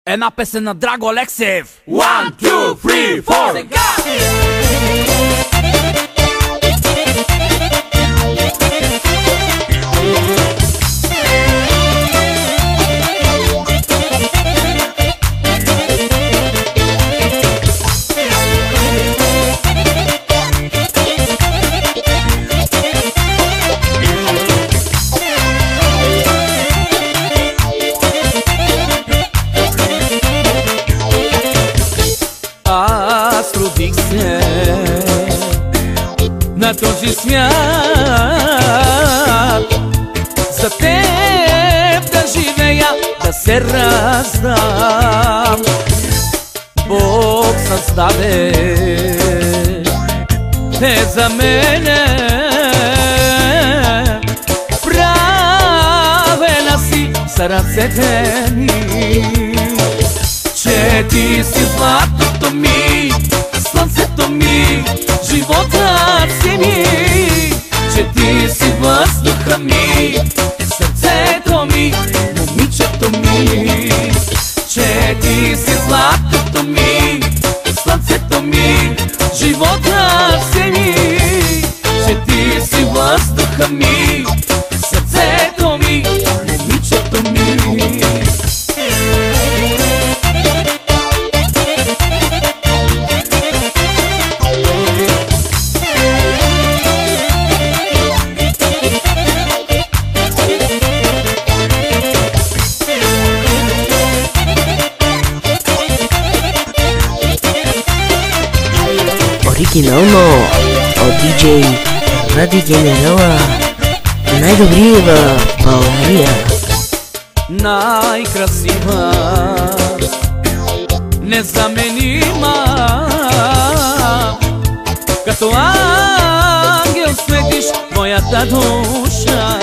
Една песен на Драго Алексиев. 1, 2, 3, 4. Сега! Аз родих се на този свят, за теб да живея, да се раздам. Бог създаде за мене, правена си за ръцете ми, че ти си златото ми, слънцето ми, животът си ми, че ти си въздуха ми, сърцето ми, момичето ми, че ти си златото ми, слънцето ми, животът си ми, че ти си въздуха ми, сърцето ми, момичето ми. Оригинално от диджей Ради Генерала, най-добри в България. Най-красива, незаменима, като ангел светиш моята душа.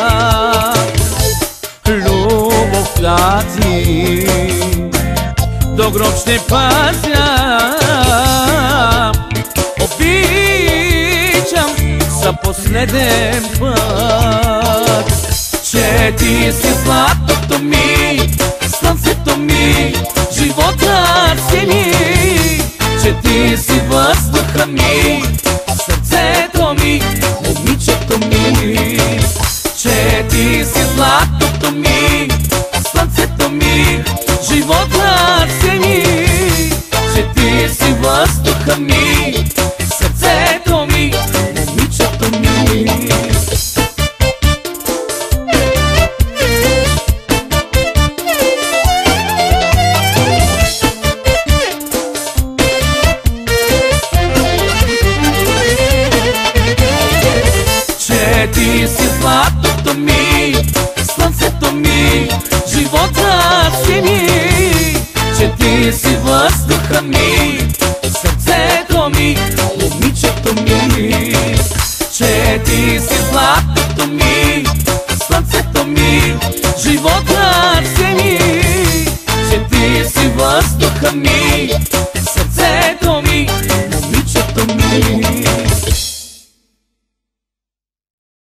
Любовта ти до гроб ще пазя, обичам за последен път, че ти си златото ми, слънцето ми, животът си ми, че ти си въздуха ми, сърцето ми, момичето ми, че ти си златото ми, слънцето ми, животът си ми, че ти си въздуха ми, сърцето ми, момичето ми. Че ти си златото ми, слънцето ми, животът си ми, че ти си въздуха ми, сърцето ми, момичето ми, че ти си златото ми, слънцето ми, животът си ми, че ти си въздуха ми,